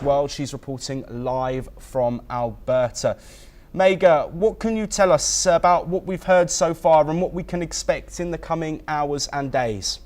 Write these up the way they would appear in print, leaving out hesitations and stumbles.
World. She's reporting live from Alberta. Megha, what can you tell us about what we've heard so far and what we can expect in the coming hours and days?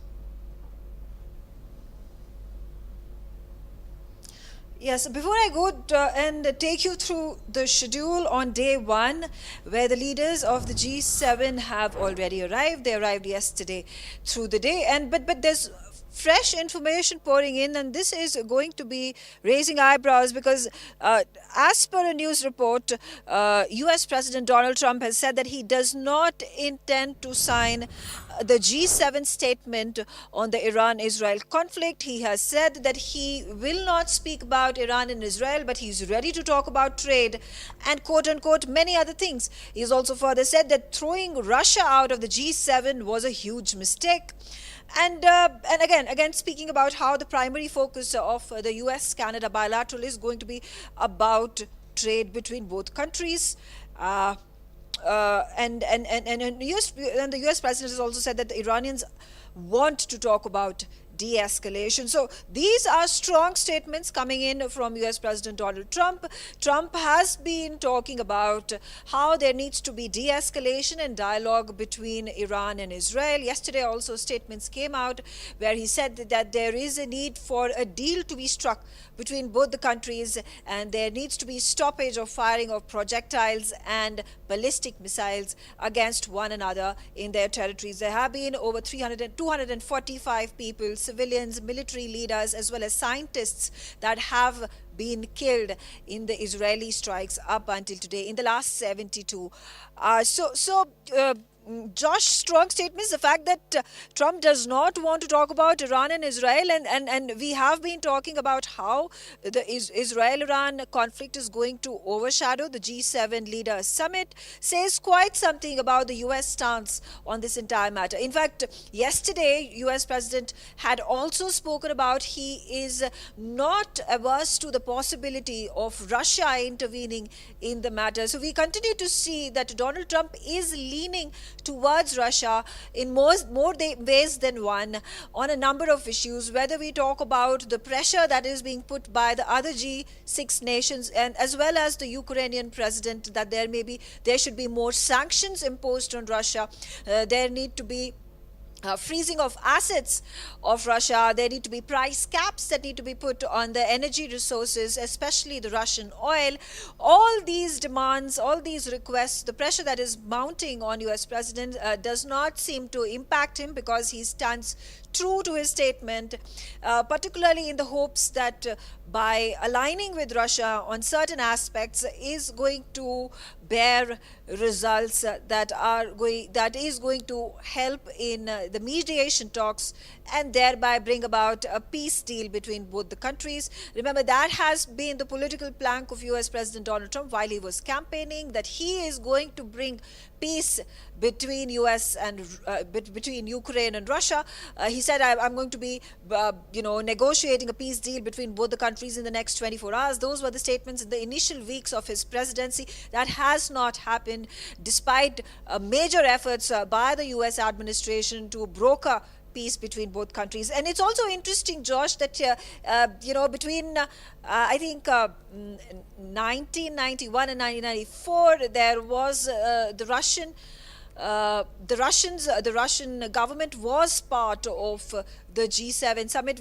Yes, before I go and take you through the schedule on day one, where the leaders of the G7 have already arrived. They arrived yesterday through the day, but there's fresh information pouring in, and this is going to be raising eyebrows because as per a news report, US President Donald Trump has said that he does not intend to sign the G7 statement on the Iran-Israel conflict. He has said that he will not speak about Iran and Israel, but he's ready to talk about trade and quote-unquote many other things. He's also further said that throwing Russia out of the G7 was a huge mistake. And again, speaking about how the primary focus of the US-Canada bilateral is going to be about trade between both countries. And the US president has also said that the Iranians want to talk about de-escalation. So these are strong statements coming in from US President Donald Trump. Trump has been talking about how there needs to be de-escalation and dialogue between Iran and Israel. Yesterday also statements came out where he said that there is a need for a deal to be struck between both the countries, and there needs to be stoppage of firing of projectiles and ballistic missiles against one another in their territories. There have been over 245 people, civilians, military leaders, as well as scientists that have been killed in the Israeli strikes up until today in the last 72. Josh, strong statements. The fact that Trump does not want to talk about Iran and Israel, and we have been talking about how the Israel-Iran conflict is going to overshadow the G7 leaders summit, says quite something about the US stance on this entire matter. In fact, yesterday, US President had also spoken about he is not averse to the possibility of Russia intervening in the matter. So we continue to see that Donald Trump is leaning towards Russia in more ways than one on a number of issues, whether we talk about the pressure that is being put by the other G6 nations and as well as the Ukrainian president that there should be more sanctions imposed on Russia. There need to be freezing of assets of Russia. There need to be price caps that need to be put on the energy resources, especially the Russian oil. All these demands, all these requests, the pressure that is mounting on US President does not seem to impact him because he stands true to his statement, particularly in the hopes that by aligning with Russia on certain aspects is going to bear results that is going to help in the mediation talks and thereby bring about a peace deal between both the countries. Remember, that has been the political plank of US President Donald Trump while he was campaigning, that he is going to bring peace between US and between Ukraine and Russia. He said, I'm going to be negotiating a peace deal between both the countries in the next 24 hours. Those were the statements in the initial weeks of his presidency. That has not happened despite major efforts by the US administration to broker peace between both countries. And it's also interesting, Josh, that between I think 1991 and 1994 there was the Russian government was part of the G7 summit,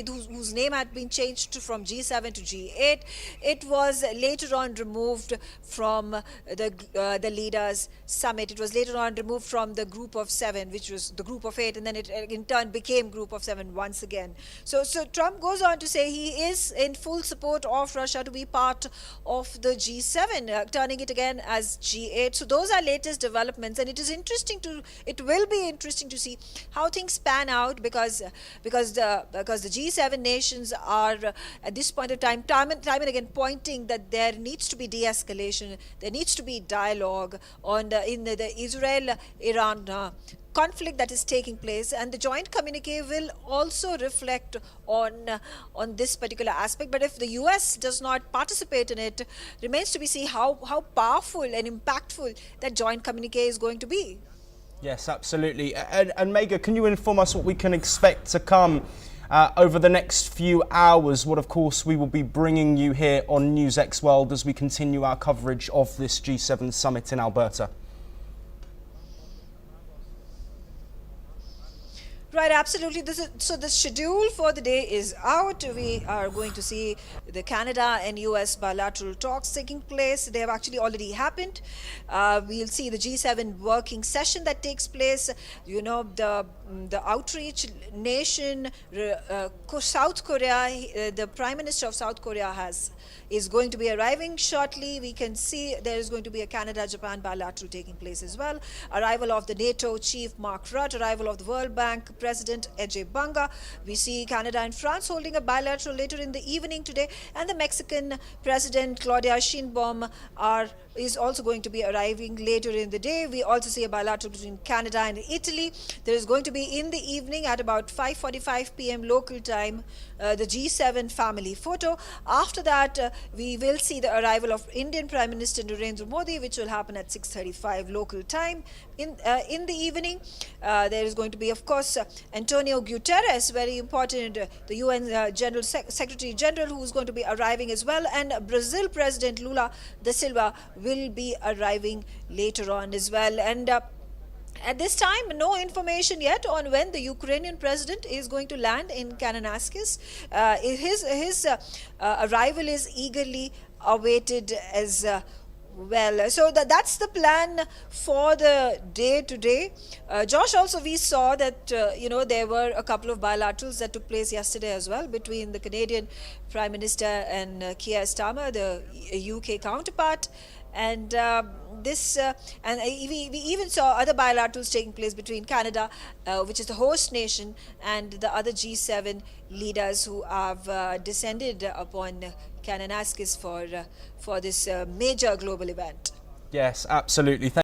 whose name had been changed from G7 to G8. It was later on removed from the leaders summit. It was later on removed from the group of 7, which was the group of 8, and then it in turn became group of 7 once again. So Trump goes on to say he is in full support of Russia to be part of the G7, turning it again as G8. So those are latest developments, and it will be interesting to see how things pan out because the G7 nations are at this point of time and again pointing that there needs to be de-escalation, there needs to be dialogue in the Israel-Iran conflict that is taking place, and the joint communique will also reflect on this particular aspect. But if the US does not participate in it, remains to be seen how powerful and impactful that joint communique is going to be. Yes, absolutely. And Megha, can you inform us what we can expect to come over the next few hours, what of course we will be bringing you here on NewsX World as we continue our coverage of this G7 summit in Alberta. Right, absolutely. So the schedule for the day is out. We are going to see the Canada and US bilateral talks taking place. They have actually already happened. We'll see the G7 working session that takes place. You know, the outreach nation, South Korea, the Prime Minister of South Korea is going to be arriving shortly. We can see there is going to be a Canada-Japan bilateral taking place as well. Arrival of the NATO chief Mark Rutte, arrival of the World Bank President Ajay Banga. We see Canada and France holding a bilateral later in the evening today, and the Mexican President Claudia Sheinbaum is also going to be arriving later in the day. We also see a bilateral between Canada and Italy. There is going to be in the evening at about 5:45 p.m. local time the G7 family photo. After that, we will see the arrival of Indian Prime Minister Narendra Modi, which will happen at 6:35 local time in the evening. There is going to be, of course, Antonio Guterres, very important, the UN General Secretary General, who is going to be arriving as well, and Brazil President Lula da Silva will be arriving later on as well. And at this time, no information yet on when the Ukrainian president is going to land in Kananaskis. His arrival is eagerly awaited as well. So that's the plan for the day today. Josh, also we saw that there were a couple of bilaterals that took place yesterday as well between the Canadian Prime Minister and Keir Starmer, the UK counterpart. And we even saw other bilaterals taking place between Canada, which is the host nation, and the other G7 leaders who have descended upon Kananaskis for this major global event. Yes, absolutely.